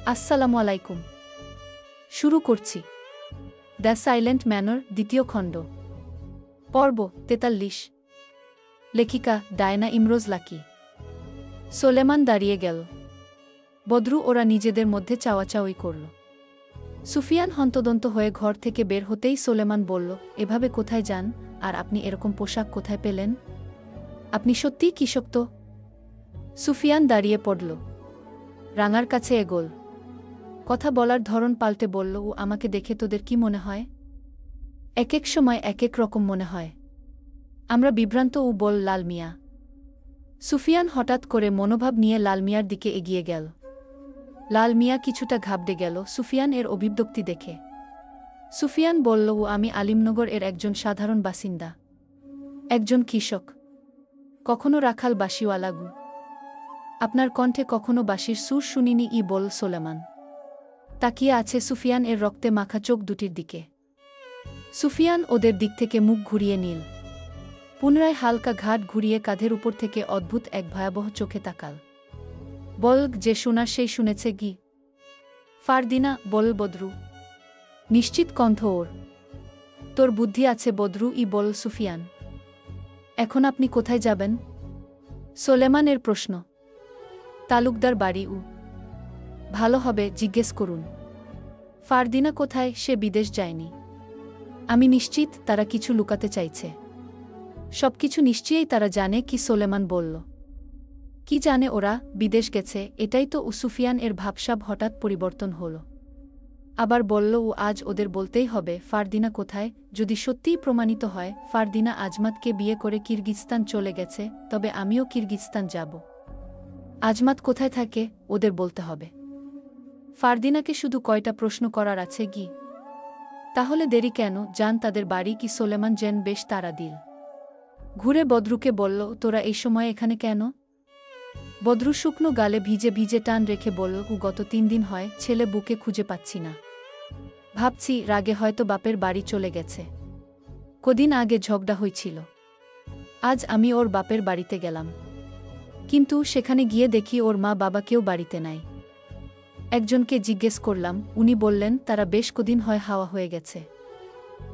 আসসালামু আলাইকুম। শুরু করছি দ্য সাইলেন্ট ম্যানর দ্বিতীয় খণ্ড, পর্ব ৪৩। লেখিকা ডায়না ইমরোজ লাকি। সোলেমান দাঁড়িয়ে গেল। বদরু ওরা নিজেদের মধ্যে চাওয়াচাওয়ি করল। সুফিয়ান হন্তদন্ত হয়ে ঘর থেকে বের হতেই সোলেমান বলল, এভাবে কোথায় যান, আর আপনি এরকম পোশাক কোথায় পেলেন? আপনি সত্যিই কৃষক তো? সুফিয়ান দাঁড়িয়ে পড়ল, রাঙার কাছে এগোল। কথা বলার ধরন পাল্টে বলল, ও আমাকে দেখে তোদের কি মনে হয়? এক এক সময় এক এক রকম মনে হয়। আমরা বিভ্রান্ত, ও বল লাল মিয়া। সুফিয়ান হঠাৎ করে মনোভাব নিয়ে লাল মিয়ার দিকে এগিয়ে গেল। লাল মিয়া কিছুটা ঘাবড়ে গেল সুফিয়ান এর অভিব্যক্তি দেখে। সুফিয়ান বলল, ও আমি আলিমনগর এর একজন সাধারণ বাসিন্দা, একজন কৃষক, কখনো রাখাল বাঁশিওয়ালাগু। আপনার কণ্ঠে কখনো বাঁশির সুর শুনিনি, বল সোলেমান। তাকিয়ে আছে সুফিয়ান এর রক্তে মাখা চোখ দুটির দিকে। সুফিয়ান ওদের দিক থেকে মুখ ঘুরিয়ে নিল। পুনরায় হালকা ঘাট ঘুরিয়ে কাঁধের উপর থেকে অদ্ভুত এক ভয়াবহ চোখে তাকাল। বল, যে শোনার সেই শুনেছে গি। ফারদিনা, বল বদরু। নিশ্চিত কণ্ঠ ওর। তোর বুদ্ধি আছে বদরু, বল সুফিয়ান। এখন আপনি কোথায় যাবেন? সোলেমানের প্রশ্ন। তালুকদার বাড়ি। ভালো হবে জিজ্ঞেস করুন। ফারদিনা কোথায়? সে বিদেশ যায়নি। আমি নিশ্চিত তারা কিছু লুকাতে চাইছে। সবকিছু নিশ্চয়ই তারা জানে কি? সোলেমান বলল। কি জানে ওরা? বিদেশ গেছে, এটাই তো। সুফিয়ান এর ভাবসাব হঠাৎ পরিবর্তন হল। আবার বলল, ও আজ ওদের বলতেই হবে ফারদিনা কোথায়। যদি সত্যিই প্রমাণিত হয় ফারদিনা আজমাতকে বিয়ে করে কিরগিজস্তান চলে গেছে, তবে আমিও কিরগিজস্তান যাব। আজমাত কোথায় থাকে ওদের বলতে হবে। ফারদিনাকে শুধু কয়টা প্রশ্ন করার আছে গি। তাহলে দেরি কেন? যান তাদের বাড়ি। কি সোলেমান জেন বেশ তাড়া দিল। ঘুরে বদরুকে বলল, তোরা এই সময় এখানে কেন? বদরু শুকনো গালে ভিজে ভিজে টান রেখে বলল, গত ৩ দিন হয় ছেলে বুকে খুঁজে পাচ্ছি না। ভাবছি রাগে হয়তো বাপের বাড়ি চলে গেছে। কদিন আগে ঝগড়া হয়েছিল। আজ আমি ওর বাপের বাড়িতে গেলাম, কিন্তু সেখানে গিয়ে দেখি ওর মা বাবা কেউ বাড়িতে নাই। একজনকে জিজ্ঞেস করলাম, উনি বললেন তারা বেশ কদিন হয় হাওয়া হয়ে গেছে।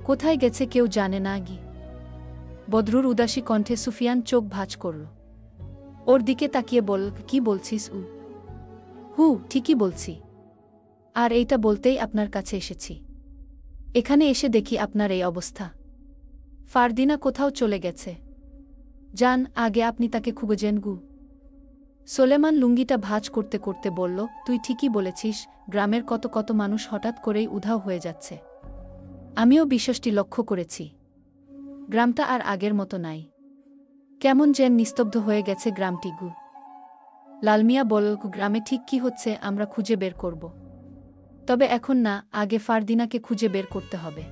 কোথায় গেছে কেউ জানে না গি। বদরুর উদাসী কণ্ঠে সুফিয়ান চোখ ভাঁজ করল। ওর দিকে তাকিয়ে বল, কি বলছিস? ঠিকই বলছি। আর এইটা বলতেই আপনার কাছে এসেছি। এখানে এসে দেখি আপনার এই অবস্থা। ফারদিনা কোথাও চলে গেছে। যান, আগে আপনি তাকে খুঁজেন গু। সোলেমান লুঙ্গিটা ভাঁজ করতে করতে বলল, তুই ঠিকই বলেছিস, গ্রামের কত কত মানুষ হঠাৎ করেই উধাও হয়ে যাচ্ছে। আমিও বিষয়টি লক্ষ্য করেছি। গ্রামটা আর আগের মতো নাই। কেমন যেন নিস্তব্ধ হয়ে গেছে গ্রামটি গু। লালমিয়া বলল, গ্রামে ঠিক কি হচ্ছে আমরা খুঁজে বের করব। তবে এখন না, আগে ফারদিনাকে খুঁজে বের করতে হবে।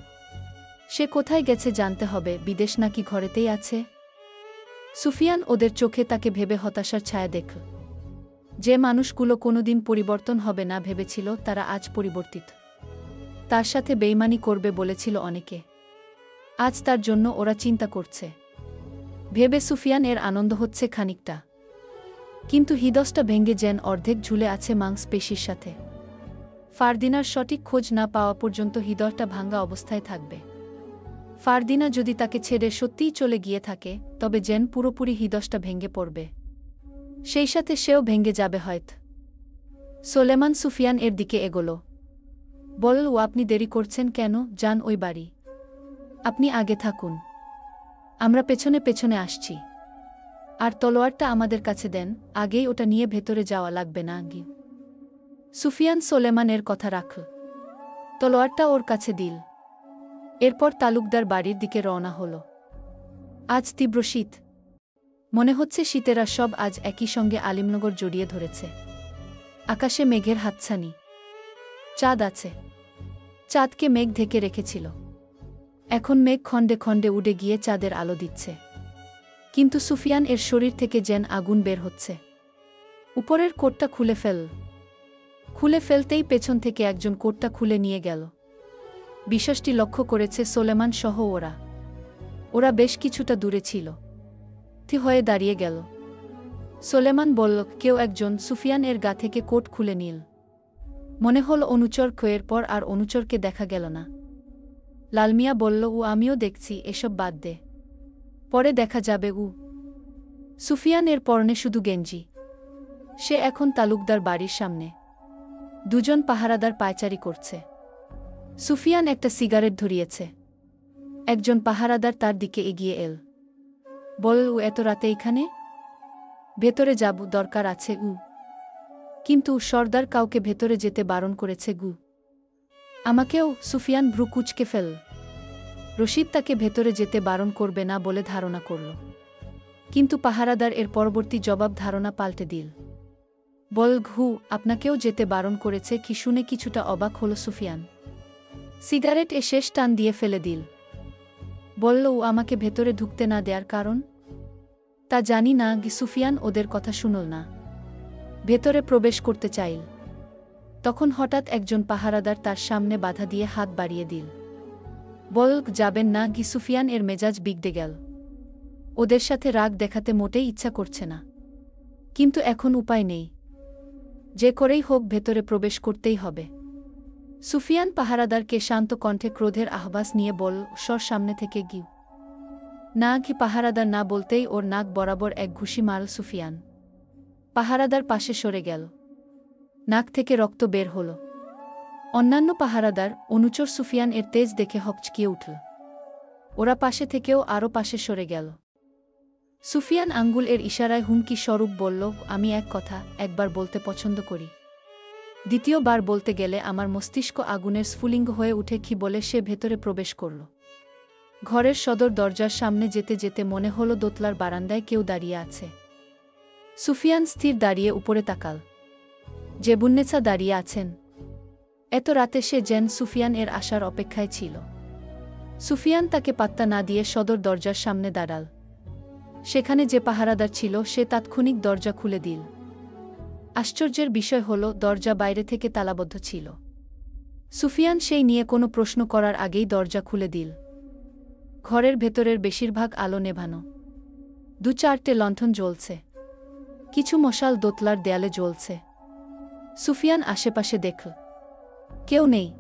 সে কোথায় গেছে জানতে হবে। বিদেশ নাকি ঘরেতেই আছে? সুফিয়ান ওদের চোখে তাকে ভেবে হতাশার ছায়া দেখল। যে মানুষগুলো কোনোদিন পরিবর্তন হবে না ভেবেছিল, তারা আজ পরিবর্তিত। তার সাথে বেইমানি করবে বলেছিল অনেকে, আজ তার জন্য ওরা চিন্তা করছে। ভেবে সুফিয়ান এর আনন্দ হচ্ছে খানিকটা, কিন্তু হৃদয়টা ভেঙে যেন অর্ধেক ঝুলে আছে মাংসপেশির সাথে। ফারদিনার সঠিক খোঁজ না পাওয়া পর্যন্ত হৃদয়টা ভাঙ্গা অবস্থায় থাকবে। ফারদিনা যদি তাকে ছেড়ে সত্যিই চলে গিয়ে থাকে, তবে যেন পুরোপুরি হৃদয়টা ভেঙে পড়বে। সেই সাথে সেও ভেঙে যাবে হয়তো। সোলেমান সুফিয়ান এর দিকে এগোল। বলল, আপনি দেরি করছেন কেন? যান ওই বাড়ি। আপনি আগে থাকুন, আমরা পেছনে পেছনে আসছি। আর তলোয়ারটা আমাদের কাছে দেন, আগেই ওটা নিয়ে ভেতরে যাওয়া লাগবে না গি। সুফিয়ান সোলেমানের কথা রাখল। তলোয়ারটা ওর কাছে দিল। এরপর তালুকদার বাড়ির দিকে রওনা হল। আজ তীব্র শীত। মনে হচ্ছে শীতেরা সব আজ একই সঙ্গে আলিমনগর জড়িয়ে ধরেছে। আকাশে মেঘের হাতছানি। চাঁদ আছে। চাঁদকে মেঘ ঢেকে রেখেছিল। এখন মেঘ খণ্ডে খণ্ডে উড়ে গিয়ে চাঁদের আলো দিচ্ছে। কিন্তু সুফিয়ান এর শরীর থেকে যেন আগুন বের হচ্ছে। উপরের কোটটা খুলে ফেলতেই পেছন থেকে একজন কোটটা খুলে নিয়ে গেল। বিষয়টি লক্ষ্য করেছে সোলেমান সহ ওরা বেশ কিছুটা দূরে ছিল। হয়ে দাঁড়িয়ে গেল। সোলেমান বলল, কেউ একজন সুফিয়ান এর গা থেকে কোট খুলে নিল। মনে হল অনুচর ক্ষয়ের পর আর অনুচরকে দেখা গেল না। লালমিয়া বলল, আমিও দেখছি, এসব বাদ দে, পরে দেখা যাবে। সুফিয়ান এর পরনে শুধু গেঞ্জি। সে এখন তালুকদার বাড়ির সামনে। দুজন পাহারাদার পায়চারি করছে। সুফিয়ান একটা সিগারেট ধরিয়েছে। একজন পাহারাদার তার দিকে এগিয়ে এল। বলল, এত রাতে এখানে? ভেতরে যাব, দরকার আছে। কিন্তু সর্দার কাউকে ভেতরে যেতে বারণ করেছে। আমাকেও? সুফিয়ান ভ্রু কুঁচকে ফেল। রশিদ তাকে ভেতরে যেতে বারণ করবে না বলে ধারণা করল। কিন্তু পাহারাদার এর পরবর্তী জবাব ধারণা পাল্টে দিল। বল, আপনাকেও যেতে বারণ করেছে কি শুনে কিছুটা অবাক হল সুফিয়ান। সিগারেট শেষ টান দিয়ে ফেলে দিল। বলল, আমাকে ভেতরে ঢুকতে না দেয়ার কারণ? তা জানি না। সুফিয়ান ওদের কথা শুনল না। ভেতরে প্রবেশ করতে চাইল। তখন হঠাৎ একজন পাহারাদার তার সামনে বাধা দিয়ে হাত বাড়িয়ে দিল। বল, যাবেন না? সুফিয়ান এর মেজাজ বিগড়ে গেল। ওদের সাথে রাগ দেখাতে মোটেই ইচ্ছা করছে না, কিন্তু এখন উপায় নেই। যে করেই হোক ভেতরে প্রবেশ করতেই হবে। সুফিয়ান পাহারাদারকে শান্ত কণ্ঠে ক্রোধের আহ্বাস নিয়ে বল, সর সামনে থেকে। না। পাহারাদার না বলতেই ওর নাক বরাবর এক ঘুষি মারল সুফিয়ান। পাহারাদার পাশে সরে গেল। নাক থেকে রক্ত বের হল। অন্যান্য পাহারাদার, অনুচর সুফিয়ান এর তেজ দেখে হকচকিয়ে উঠল। ওরা পাশে থেকেও আরও পাশে সরে গেল। সুফিয়ান আঙ্গুল এর ইশারায় হুমকি স্বরূপ বলল, আমি এক কথা একবার বলতে পছন্দ করি। দ্বিতীয়বার বলতে গেলে আমার মস্তিষ্ক আগুনের স্ফুলিঙ্গ হয়ে উঠে বলে সে ভেতরে প্রবেশ করল। ঘরের সদর দরজার সামনে যেতে যেতে মনে হল দোতলার বারান্দায় কেউ দাঁড়িয়ে আছে। সুফিয়ান স্থির দাঁড়িয়ে উপরে তাকাল। জেবুন্নেছা দাঁড়িয়ে আছেন। এত রাতে সে যেন সুফিয়ান এর আসার অপেক্ষায় ছিল। সুফিয়ান তাকে পাত্তা না দিয়ে সদর দরজার সামনে দাঁড়াল। সেখানে যে পাহারাদার ছিল সে তাৎক্ষণিক দরজা খুলে দিল। আশ্চর্যের বিষয় হল, দরজা বাইরে থেকে তালাবদ্ধ ছিল। সুফিয়ান সেই নিয়ে কোনো প্রশ্ন করার আগেই দরজা খুলে দিল। ঘরের ভেতরের বেশিরভাগ আলো নেভানো। দু চারটে লণ্ঠন জ্বলছে। কিছু মশাল দোতলার দেয়ালে জ্বলছে। সুফিয়ান আশেপাশে দেখল, কেউ নেই।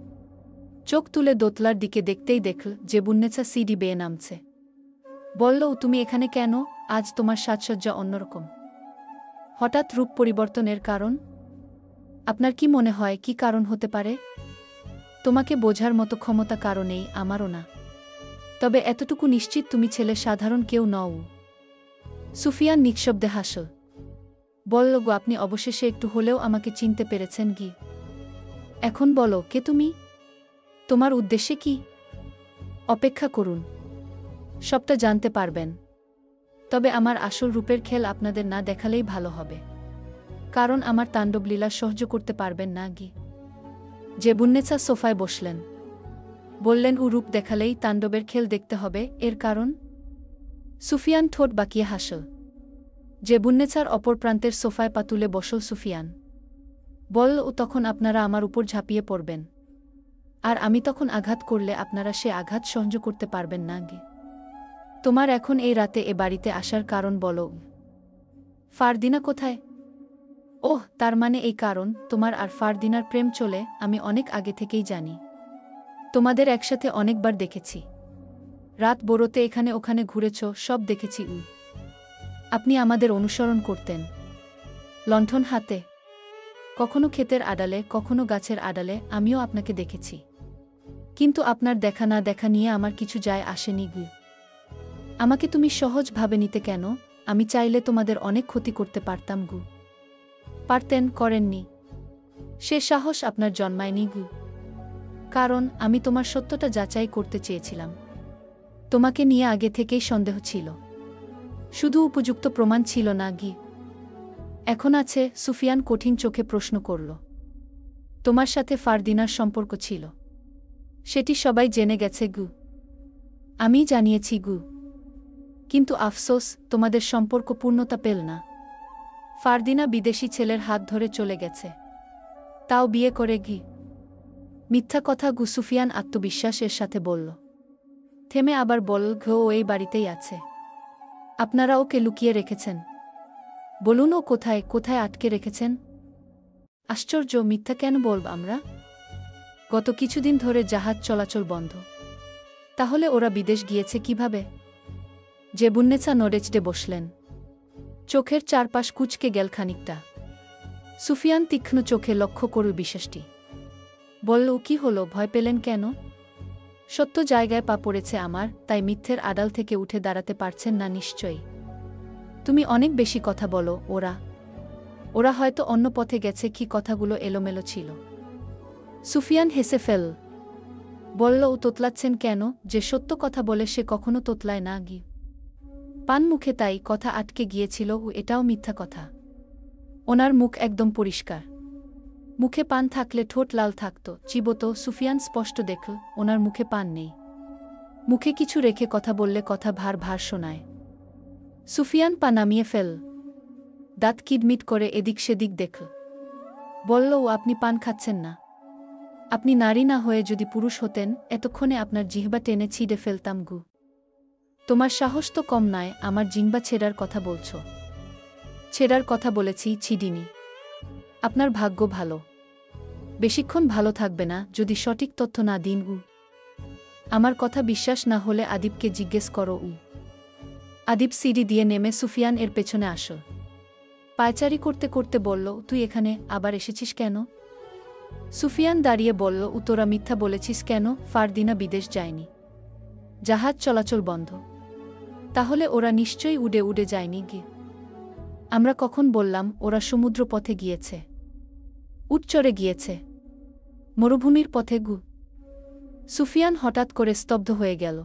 চোখ তুলে দোতলার দিকে দেখতেই দেখল জেবুন্নেছা সিঁড়ি বেয়ে নামছে। বলল, তুমি এখানে কেন? আজ তোমার সাজসজ্জা অন্যরকম। হঠাৎ রূপ পরিবর্তনের কারণ? আপনার কি মনে হয় কি কারণ হতে পারে? তোমাকে বোঝার মতো ক্ষমতা কারো নেই, আমারও না। তবে এতটুকু নিশ্চিত, তুমি ছেলে সাধারণ কেউ নও। সুফিয়ান নিঃশব্দে হাসল। বলল, আপনি অবশেষে একটু হলেও আমাকে চিনতে পেরেছেন। এখন বলো, কে তুমি? তোমার উদ্দেশ্যে কি? অপেক্ষা করুন, সবটা জানতে পারবেন। তবে আমার আসল রূপের খেল আপনাদের না দেখালেই ভালো হবে, কারণ আমার তাণ্ডবলীলা সহ্য করতে পারবেন না। জেবুন্নেছা সোফায় বসলেন। বললেন, রূপ দেখালেই তাণ্ডবের খেল দেখতে হবে, এর কারণ? সুফিয়ান ঠোঁট বাঁকিয়ে হাসল। জেবুন্নেছার অপর প্রান্তের সোফায় পা তুলে বসল সুফিয়ান। বলল, তখন আপনারা আমার উপর ঝাঁপিয়ে পড়বেন, আর আমি তখন আঘাত করলে আপনারা সে আঘাত সহ্য করতে পারবেন না। তোমার এখন এই রাতে এ বাড়িতে আসার কারণ বলো। ফারদিনা কোথায়? ওহ, তার মানে এই কারণ, তোমার আর ফারদিনার প্রেম চলে। আমি অনেক আগে থেকেই জানি। তোমাদের একসাথে অনেকবার দেখেছি। রাত বড়তে এখানে ওখানে ঘুরেছ, সব দেখেছি। আপনি আমাদের অনুসরণ করতেন, লণ্ঠন হাতে। কখনো ক্ষেতের আড়ালে, কখনো গাছের আড়ালে আমিও আপনাকে দেখেছি। কিন্তু আপনার দেখা না দেখা নিয়ে আমার কিছু যায় আসেনি। আমাকে তুমি সহজভাবে নিতে কেন? আমি চাইলে তোমাদের অনেক ক্ষতি করতে পারতাম। পারতেন, করেননি। সে সাহস আপনার জন্মায়নি। কারণ আমি তোমার সত্যটা যাচাই করতে চেয়েছিলাম। তোমাকে নিয়ে আগে থেকেই সন্দেহ ছিল, শুধু উপযুক্ত প্রমাণ ছিল না। এখন আছে? সুফিয়ান কঠিন চোখে প্রশ্ন করল। তোমার সাথে ফারদিনার সম্পর্ক ছিল, সেটি সবাই জেনে গেছে। আমি জানিয়েছি। কিন্তু আফসোস, তোমাদের সম্পর্ক পূর্ণতা পেল না। ফারদিনা বিদেশি ছেলের হাত ধরে চলে গেছে, তাও বিয়ে করে। মিথ্যা কথা। সুফিয়ান আত্মবিশ্বাসের সাথে বলল। থেমে আবার বলল, ও এই বাড়িতেই আছে। আপনারা ওকে লুকিয়ে রেখেছেন। বলুন, ও কোথায় কোথায় আটকে রেখেছেন? আশ্চর্য, মিথ্যা কেন বলব আমরা? গত কিছুদিন ধরে জাহাজ চলাচল বন্ধ। তাহলে ওরা বিদেশ গিয়েছে কিভাবে? জেবুন্নেছা নড়েচড়ে বসলেন। চোখের চারপাশ কুঁচকে গেল খানিকটা। সুফিয়ান তীক্ষ্ণ চোখে লক্ষ্য করল বিশ্বাসটি। বলল, কি হলো, ভয় পেলেন কেন? সত্য জায়গায় পা পড়েছে আমার, তাই মিথ্যের আড়াল থেকে উঠে দাঁড়াতে পারছেন না নিশ্চয়ই। তুমি অনেক বেশি কথা বলো। ওরা হয়তো অন্য পথে গেছে। কি কথাগুলো এলোমেলো ছিল। সুফিয়ান হেসে ফেল। বলল, ও তোতলাচ্ছেন কেন? যে সত্য কথা বলে সে কখনো তোতলায় না গি। পান মুখে, তাই কথা আটকে গিয়েছিল। ও এটাও মিথ্যা কথা। ওনার মুখ একদম পরিষ্কার। মুখে পান থাকলে ঠোঁট লাল থাকত, চিবোত। সুফিয়ান স্পষ্ট দেখল ওনার মুখে পান নেই। মুখে কিছু রেখে কথা বললে কথা ভার ভার শোনায়। সুফিয়ান পা নামিয়ে ফেল। দাঁত কিডমিট করে এদিক সেদিক দেখল। বলল, ও আপনি পান খাচ্ছেন না? আপনি নারী না হয়ে যদি পুরুষ হতেন, এতক্ষণে আপনার জিহ্বা টেনে ছিঁড়ে ফেলতাম গু। তোমার সাহস তো কম নয়, আমার জিহ্বা ছেঁড়ার কথা বলছ। ছেঁড়ার কথা বলেছি, ছিঁড়িনি। আপনার ভাগ্য ভালো। বেশিক্ষণ ভালো থাকবে না যদি সঠিক তথ্য না দিন উ। আমার কথা বিশ্বাস না হলে আদিবকে জিজ্ঞেস করো উ। আদিব সিঁড়ি দিয়ে নেমে সুফিয়ান এর পেছনে আসল। পায়চারি করতে করতে বলল, তুই এখানে আবার এসেছিস কেন? সুফিয়ান দাঁড়িয়ে বলল, তোরা মিথ্যা বলেছিস কেন? ফারদিনা বিদেশ যায়নি। জাহাজ চলাচল বন্ধ। তাহলে ওরা নিশ্চয়ই উড়ে উড়ে যায়নি গি। আমরা কখন বললাম ওরা সমুদ্র পথে গিয়েছে? উটচরে গিয়েছে। মরুভূমির পথে গু। সুফিয়ান হঠাৎ করে স্তব্ধ হয়ে গেল।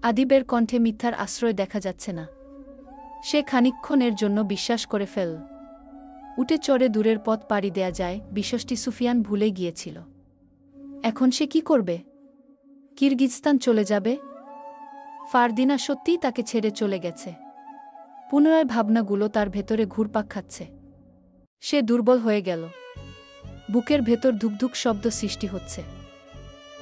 আদিবের কণ্ঠে মিথ্যার আশ্রয় দেখা যাচ্ছে না। সে খানিকক্ষণের জন্য বিশ্বাস করে ফেল। উটে চড়ে দূরের পথ পাড়ি দেয়া যায়, বিষয়টি সুফিয়ান ভুলে গিয়েছিল। এখন সে কি করবে? কিরগিজস্তান চলে যাবে? ফারদিনা সত্যিই তাকে ছেড়ে চলে গেছে। পুনরায় ভাবনাগুলো তার ভেতরে ঘুরপাক খাচ্ছে। সে দুর্বল হয়ে গেল। বুকের ভেতর ধুকধুক শব্দ সৃষ্টি হচ্ছে।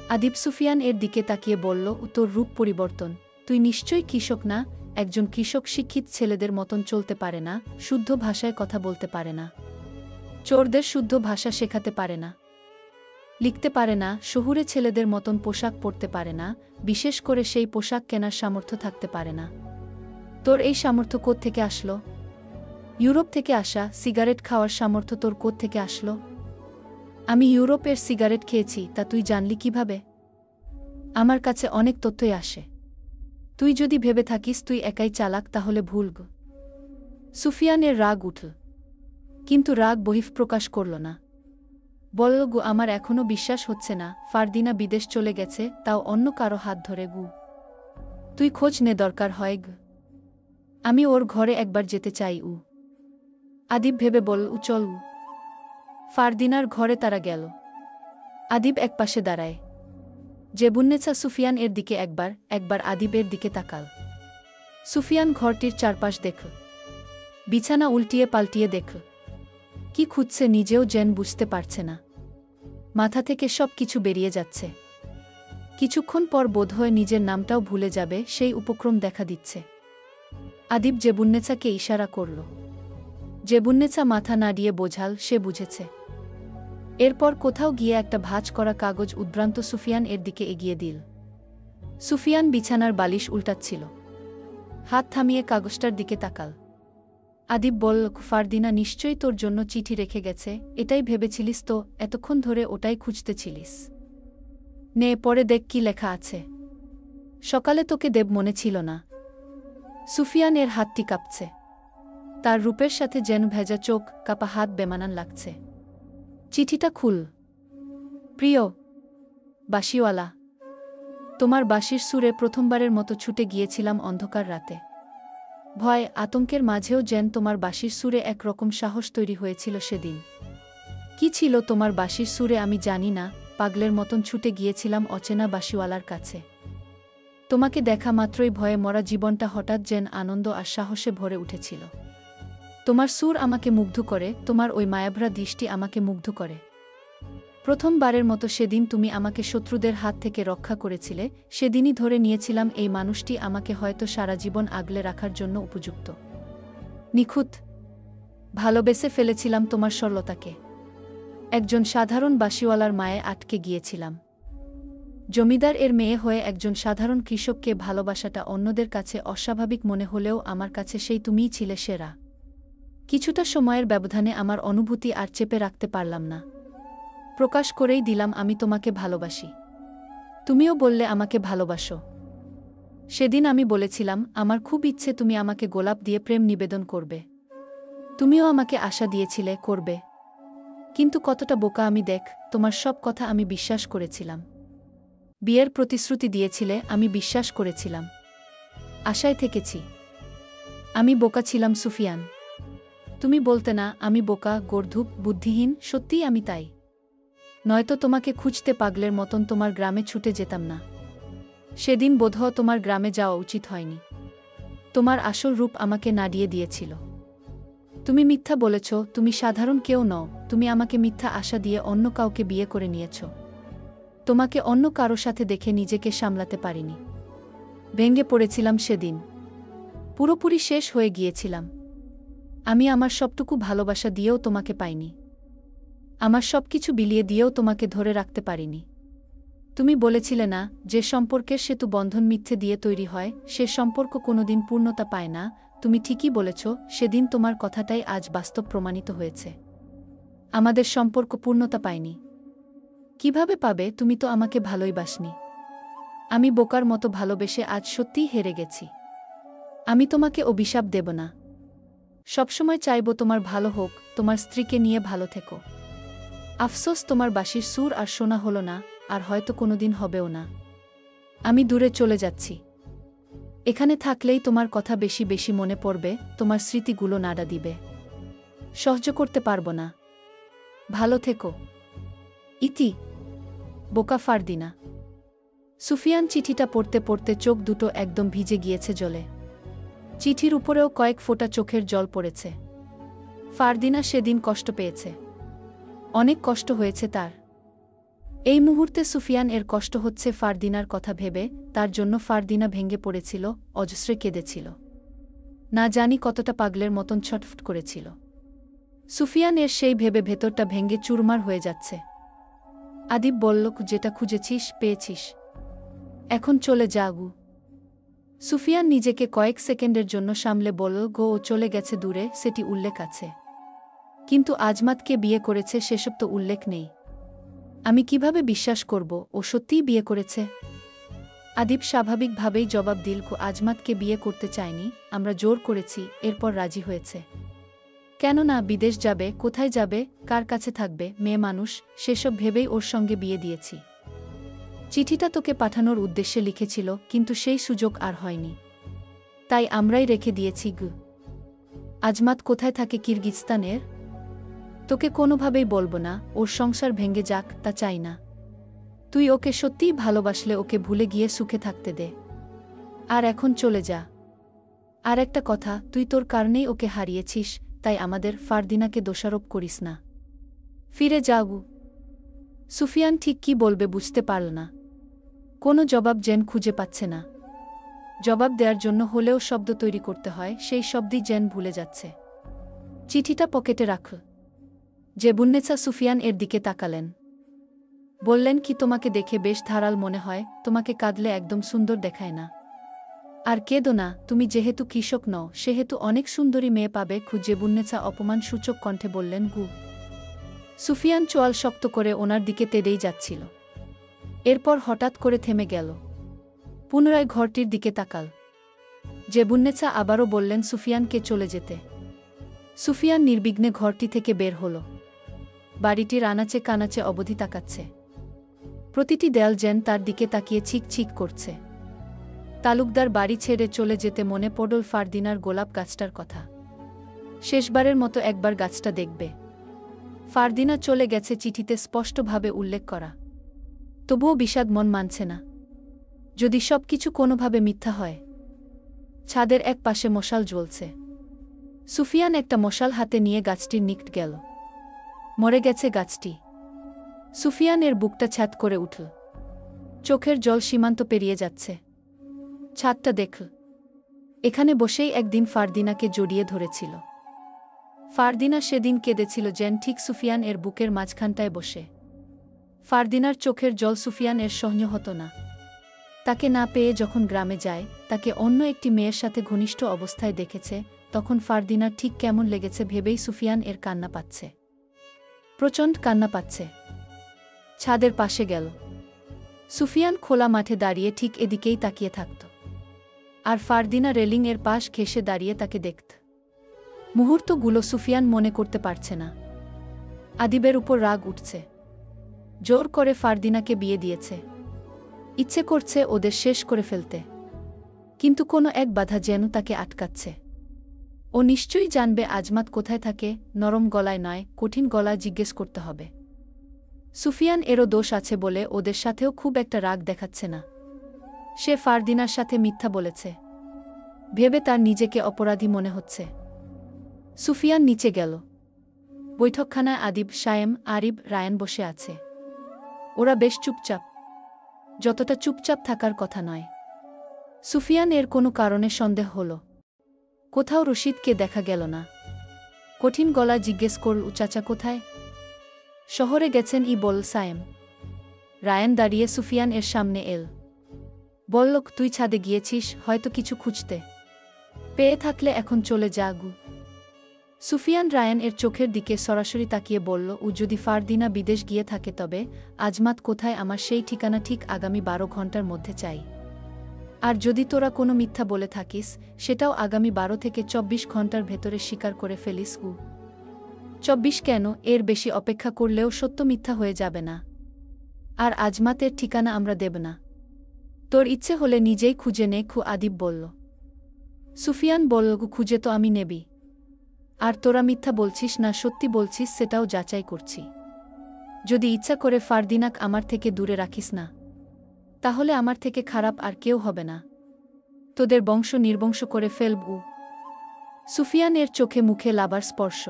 আদিব সুফিয়ান এর দিকে তাকিয়ে বলল, তোর রূপ পরিবর্তন। তুই নিশ্চয়ই কৃষক না? একজন কৃষক শিক্ষিত ছেলেদের মতন চলতে পারে না, শুদ্ধ ভাষায় কথা বলতে পারে না, চোরদের শুদ্ধ ভাষা শেখাতে পারে না, লিখতে পারে না, শহুরে ছেলেদের মতন পোশাক পরতে পারে না, বিশেষ করে সেই পোশাক কেনার সামর্থ্য থাকতে পারে না। তোর এই সামর্থ্য কোত্থেকে আসলো? ইউরোপ থেকে আসা। সিগারেট খাওয়ার সামর্থ্য তোর কোত্থেকে আসলো? আমি ইউরোপের সিগারেট খেয়েছি, তা তুই জানলি কিভাবে? আমার কাছে অনেক তথ্যই আসে। তুই যদি ভেবে থাকিস তুই একাই চালাক, তাহলে ভুল গো। সুফিয়ানের রাগ উঠল, কিন্তু রাগ বহিঃপ্রকাশ করল না। বলল, গু, আমার এখনও বিশ্বাস হচ্ছে না ফারদিনা বিদেশ চলে গেছে, তাও অন্য কারো হাত ধরে গু। তুই খোঁজ নে, দরকার হয় গু। আমি ওর ঘরে একবার যেতে চাই উ। আদিব ভেবে বলল, চল উ। ফারদিনার ঘরে তারা গেল। আদিব একপাশে দাঁড়ায়। জেবুন্নেছা সুফিয়ান এর দিকে একবার আদিবের দিকে তাকাল। সুফিয়ান ঘরটির চারপাশ দেখল। বিছানা উল্টিয়ে পাল্টিয়ে দেখল। কি খুঁজছে নিজেও যেন বুঝতে পারছে না। মাথা থেকে সব কিছু বেরিয়ে যাচ্ছে। কিছুক্ষণ পর বোধহয় নিজের নামটাও ভুলে যাবে, সেই উপক্রম দেখা দিচ্ছে। আদিব জেবুন্নেছাকে ইশারা করল। জেবুন্নেছা মাথা নাড়িয়ে বোঝাল সে বুঝেছে। এরপর কোথাও গিয়ে একটা ভাঁজ করা কাগজ উদ্ভ্রান্ত সুফিয়ান এর দিকে এগিয়ে দিল। সুফিয়ান বিছানার বালিশ উল্টাচ্ছিল। হাত থামিয়ে কাগজটার দিকে তাকাল। আদিব বলল, ফারদিনা নিশ্চয়ই তোর জন্য চিঠি রেখে গেছে। এটাই ভেবেছিলিস তো? এতক্ষণ ধরে ওটাই খুঁজতেছিলিস? নে, পরে দেখ কি লেখা আছে। সকালে তোকে দেব মনে ছিল না। সুফিয়ান এর হাতটি কাঁপছে। তার রূপের সাথে যেন ভেজা চোখ, কাপা হাত বেমানান লাগছে। চিঠিটা খুল। প্রিয় বাঁশিওয়ালা, তোমার বাঁশির সুরে প্রথমবারের মতো ছুটে গিয়েছিলাম অন্ধকার রাতে। ভয় আতঙ্কের মাঝেও যেন তোমার বাঁশির সুরে একরকম সাহস তৈরি হয়েছিল সেদিন। কি ছিল তোমার বাঁশির সুরে আমি জানি না, পাগলের মতন ছুটে গিয়েছিলাম অচেনা বাঁশিওয়ালার কাছে। তোমাকে দেখা মাত্রই ভয়ে মরা জীবনটা হঠাৎ যেন আনন্দ আর সাহসে ভরে উঠেছিল। তোমার সুর আমাকে মুগ্ধ করে, তোমার ওই মায়াভরা দৃষ্টি আমাকে মুগ্ধ করে। প্রথমবারের মতো সেদিন তুমি আমাকে শত্রুদের হাত থেকে রক্ষা করেছিলে, সেদিনই ধরে নিয়েছিলাম এই মানুষটি আমাকে হয়তো সারা জীবন আগলে রাখার জন্য উপযুক্ত। নিখুঁত ভালোবেসে ফেলেছিলাম তোমার সরলতাকে। একজন সাধারণ বাসিওয়ালার মায়ে আটকে গিয়েছিলাম। জমিদার এর মেয়ে হয়ে একজন সাধারণ কৃষককে ভালোবাসাটা অন্যদের কাছে অস্বাভাবিক মনে হলেও আমার কাছে সেই তুমিই ছিলে সেরা। কিছুটা সময়ের ব্যবধানে আমার অনুভূতি আর চেপে রাখতে পারলাম না। প্রকাশ করেই দিলাম আমি তোমাকে ভালোবাসি। তুমিও বললে আমাকে ভালোবাসো। সেদিন আমি বলেছিলাম আমার খুব ইচ্ছে তুমি আমাকে গোলাপ দিয়ে প্রেম নিবেদন করবে। তুমিও আমাকে আশা দিয়েছিলে করবে। কিন্তু কতটা বোকা আমি দেখ, তোমার সব কথা আমি বিশ্বাস করেছিলাম। বিয়ের প্রতিশ্রুতি দিয়েছিলে, আমি বিশ্বাস করেছিলাম। আশায় থেকেছি। আমি বোকা ছিলাম সুফিয়ান। তুমি বলতে না আমি বোকা, গর্ধুপ, বুদ্ধিহীন, সত্যিই আমি তাই। নয়তো তোমাকে খুঁজতে পাগলের মতন তোমার গ্রামে ছুটে যেতাম না। সেদিন বোধহয় তোমার গ্রামে যাওয়া উচিত হয়নি। তোমার আসল রূপ আমাকে নাড়িয়ে দিয়েছিল। তুমি মিথ্যা বলেছ, তুমি সাধারণ কেউ নও, তুমি আমাকে মিথ্যা আশা দিয়ে অন্য কাউকে বিয়ে করে নিয়েছ। তোমাকে অন্য কারো সাথে দেখে নিজেকে সামলাতে পারিনি। ভেঙে পড়েছিলাম সেদিন। পুরোপুরি শেষ হয়ে গিয়েছিলাম। আমি আমার সবটুকু ভালোবাসা দিয়েও তোমাকে পাইনি। আমার সবকিছু বিলিয়ে দিয়েও তোমাকে ধরে রাখতে পারিনি। তুমি বলেছিলে না, যে সম্পর্কের সেতু বন্ধন মিথ্যে দিয়ে তৈরি হয় সে সম্পর্ক কোনোদিন পূর্ণতা পায় না। তুমি ঠিকই বলেছ, সেদিন তোমার কথাটাই আজ বাস্তব প্রমাণিত হয়েছে। আমাদের সম্পর্ক পূর্ণতা পায়নি। কিভাবে পাবে? তুমি তো আমাকে ভালোই বাসনি। আমি বোকার মতো ভালোবেসে আজ সত্যিই হেরে গেছি। আমি তোমাকে অভিশাপ দেব না। সবসময় চাইব তোমার ভালো হোক, তোমার স্ত্রীকে নিয়ে ভালো থেকো। আফসোস তোমার বাঁশির সুর আর শোনা হলো না, আর হয়তো কোনোদিন হবেও না। আমি দূরে চলে যাচ্ছি। এখানে থাকলেই তোমার কথা বেশি বেশি মনে পড়বে, তোমার স্মৃতিগুলো নাড়া দিবে। সহ্য করতে পারবো না। ভালো থেকো। ইতি। বোকা ফারদিনা। সুফিয়ান চিঠিটা পড়তে পড়তে চোখ দুটো একদম ভিজে গিয়েছে জলে। চিঠির উপরেও কয়েক ফোঁটা চোখের জল পড়েছে। ফারদিনা সেদিন কষ্ট পেয়েছে। অনেক কষ্ট হয়েছে তার। এই মুহূর্তে সুফিয়ান এর কষ্ট হচ্ছে ফারদিনার কথা ভেবে, তার জন্য ফারদিনা ভেঙে পড়েছিল, অজস্রে কেঁদেছিল। না জানি কতটা পাগলের মতন ছটফট করেছিল। সুফিয়ান এর সেই ভেবে ভেতরটা ভেঙে চুরমার হয়ে যাচ্ছে। আদিব বলল, যেটা খুঁজেছিস পেয়েছিস। এখন চলে যা গু। সুফিয়ান নিজেকে কয়েক সেকেন্ডের জন্য সামলে বলল, গো ও চলে গেছে দূরে, সেটি উল্লেখ আছে। কিন্তু আজমাতকে বিয়ে করেছে সেসব তো উল্লেখ নেই। আমি কিভাবে বিশ্বাস করব ও সত্যিই বিয়ে করেছে? আদিব স্বাভাবিকভাবেই জবাব দিল, আজমাতকে বিয়ে করতে চায়নি, আমরা জোর করেছি, এরপর রাজি হয়েছে। কেন না? বিদেশ যাবে, কোথায় যাবে, কার কাছে থাকবে, মেয়ে মানুষ, সেসব ভেবেই ওর সঙ্গে বিয়ে দিয়েছি। চিঠিটা তোকে পাঠানোর উদ্দেশ্যে লিখেছিল, কিন্তু সেই সুযোগ আর হয়নি। তাই আমরাই রেখে দিয়েছি গু। আজমাত কোথায় থাকে? কিরগিজস্তানের। তোকে কোনোভাবেই বলবো না, ওর সংসার ভেঙে যাক, তা চাই না। তুই ওকে সত্যিই ভালোবাসলে ওকে ভুলে গিয়ে সুখে থাকতে দে। আর এখন চলে যা। আর একটা কথা, তুই তোর কারণেই ওকে হারিয়েছিস, তাই আমাদের ফারদিনাকে দোষারোপ করিস না। ফিরে যা গু। সুফিয়ান ঠিক কি বলবে বুঝতে পারল না। কোনো জবাব যেন খুঁজে পাচ্ছে না। জবাব দেওয়ার জন্য হলেও শব্দ তৈরি করতে হয়, সেই শব্দই যেন ভুলে যাচ্ছে। চিঠিটা পকেটে রাখল। জেবুন্নেসা সুফিয়ান এর দিকে তাকালেন। বললেন, কি তোমাকে দেখে বেশ ধারাল মনে হয়, তোমাকে কাঁদলে একদম সুন্দর দেখায় না। আর কেঁদো না, তুমি যেহেতু কৃষক নও সেহেতু অনেক সুন্দরী মেয়ে পাবে। জেবুন্নেসা অপমানসূচক কণ্ঠে বললেন, গু। সুফিয়ান চোয়াল শক্ত করে ওনার দিকে তেড়েই যাচ্ছিল। এরপর হঠাৎ করে থেমে গেল। পুনরায় ঘরটির দিকে তাকাল। জেবুন্নেসা আবারও বললেন সুফিয়ানকে চলে যেতে। সুফিয়ান নির্বিঘ্নে ঘরটি থেকে বের হল। বাড়িটির আনাচে কানাচে অবধি তাকাচ্ছে। প্রতিটি দেয়াল যেন তার দিকে তাকিয়ে ছিক ছিক করছে। তালুকদার বাড়ি ছেড়ে চলে যেতে মনে পড়ল ফারদিনার গোলাপ গাছটার কথা। শেষবারের মতো একবার গাছটা দেখবে। ফারদিনা চলে গেছে চিঠিতে স্পষ্টভাবে উল্লেখ করা। তবুও বিষাদ মন মানছে না। যদি সবকিছু কোনোভাবে মিথ্যা হয়। ছাদের এক পাশে মশাল জ্বলছে। সুফিয়ান একটা মশাল হাতে নিয়ে গাছটির নিকট গেল। মরে গেছে গাছটি। সুফিয়ান এর বুকটা ছ্যাঁত করে উঠল। চোখের জল সীমান্ত পেরিয়ে যাচ্ছে। ছাদটা দেখল। এখানে বসেই একদিন ফারদিনাকে জড়িয়ে ধরেছিল। ফারদিনা সেদিন কেঁদেছিল যেন ঠিক সুফিয়ান এর বুকের মাঝখানটায় বসে। ফারদিনার চোখের জল সুফিয়ান এর সহ্য হতো না। তাকে না পেয়ে যখন গ্রামে যায়, তাকে অন্য একটি মেয়ের সাথে ঘনিষ্ঠ অবস্থায় দেখেছে, তখন ফারদিনার ঠিক কেমন লেগেছে ভেবেই সুফিয়ান এর কান্না পাচ্ছে। প্রচণ্ড কান্না পাচ্ছে। ছাদের পাশে গেল। সুফিয়ান খোলা মাঠে দাঁড়িয়ে ঠিক এদিকেই তাকিয়ে থাকত। আর ফারদিনা রেলিং এর পাশ ঘেঁষে দাঁড়িয়ে তাকে দেখত। মুহূর্তগুলো সুফিয়ান মনে করতে পারছে না। আদিবের উপর রাগ উঠছে। জোর করে ফারদিনাকে বিয়ে দিয়েছে। ইচ্ছে করছে ওদের শেষ করে ফেলতে। কিন্তু কোনো এক বাধা যেন তাকে আটকাচ্ছে। ও নিশ্চয়ই জানবে আজমাত কোথায় থাকে, নরম গলায় নয়, কঠিন গলায় জিজ্ঞেস করতে হবে। সুফিয়ান এরও দোষ আছে বলে ওদের সাথেও খুব একটা রাগ দেখাচ্ছে না। সে ফারদিনার সাথে মিথ্যা বলেছে ভেবে তার নিজেকে অপরাধী মনে হচ্ছে। সুফিয়ান নিচে গেল। বৈঠকখানায় আদিব, সায়েম, আরিব, রায়ান বসে আছে। ওরা বেশ চুপচাপ, যতটা চুপচাপ থাকার কথা নয়। সুফিয়ান এর কোনো কারণে সন্দেহ হল। কোথাও রশিদকে দেখা গেল না। কঠিন গলা জিজ্ঞেস করল, চাচা কোথায়? শহরে গেছেন বল সায়েম। রায়ান দাঁড়িয়ে সুফিয়ান এর সামনে এল। বলল, তুই ছাদে গিয়েছিস হয়তো কিছু খুঁজতে। পেয়ে থাকলে এখন চলে যা গু। সুফিয়ান রায়ান এর চোখের দিকে সরাসরি তাকিয়ে বলল, যদি ফারদিনা বিদেশ গিয়ে থাকে তবে আজমাত কোথায় আমার সেই ঠিকানা ঠিক আগামী 12 ঘন্টার মধ্যে চাই। আর যদি তোরা কোনো মিথ্যা বলে থাকিস সেটাও আগামী 12 থেকে 24 ঘন্টার ভেতরে স্বীকার করে ফেলিস গু। 24 কেন, এর বেশি অপেক্ষা করলেও সত্য মিথ্যা হয়ে যাবে না। আর আজমাতের ঠিকানা আমরা দেব না। তোর ইচ্ছে হলে নিজেই খুঁজে নে খু। আদিব বলল। সুফিয়ান বলল, খুঁজে তো আমি নেবি। আর তোরা মিথ্যা বলছিস না সত্যি বলছিস সেটাও যাচাই করছি। যদি ইচ্ছা করে ফারদিনাক আমার থেকে দূরে রাখিস না, তাহলে আমার থেকে খারাপ আর কেউ হবে না। তোদের বংশ নির্বংশ করে ফেলবু। সুফিয়ান এর চোখে মুখে লাবার স্পর্শ।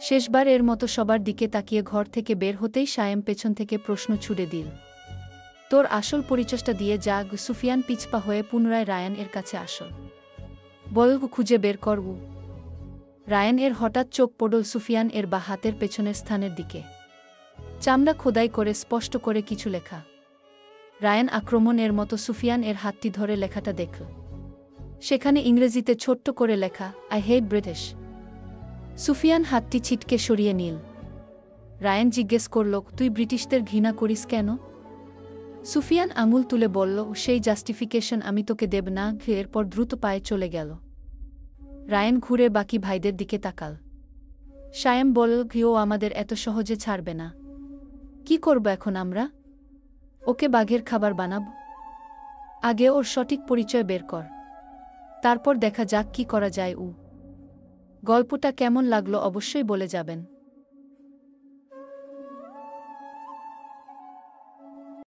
শেষবার এর মতো সবার দিকে তাকিয়ে ঘর থেকে বের হতেই সায়েম পেছন থেকে প্রশ্ন ছুড়ে দিল, তোর আসল পরিচয়টা দিয়ে যা। সুফিয়ান পিছপা হয়ে পুনরায় রায়ান এর কাছে আসল। বল খুঁজে বের করবু। রায়ান এর হঠাৎ চোখ পড়ল সুফিয়ান এর বা হাতের পেছনের স্থানের দিকে। চামড়া খোদাই করে স্পষ্ট করে কিছু লেখা। রায়ান আক্রমণ এর মতো সুফিয়ান এর হাতটি ধরে লেখাটা দেখল। সেখানে ইংরেজিতে ছোট্ট করে লেখা, আই হেট ব্রিটিশ। সুফিয়ান হাতটি ছিটকে সরিয়ে নিল। রায়ান জিজ্ঞেস করল, তুই ব্রিটিশদের ঘৃণা করিস কেন? সুফিয়ান আঙুল তুলে বলল, সেই জাস্টিফিকেশন আমি তোকে দেব না। এরপর দ্রুত পায়ে চলে গেল। রায়ান ঘুরে বাকি ভাইদের দিকে তাকাল। সায়েম বলল, ও আমাদের এত সহজে ছাড়বে না। কি করব এখন আমরা? ওকে বাঘের খাবার বানাব? আগে ওর সঠিক পরিচয় বের কর, তারপর দেখা যাক কি করা যায়। গল্পটা কেমন লাগলো অবশ্যই বলে যাবেন।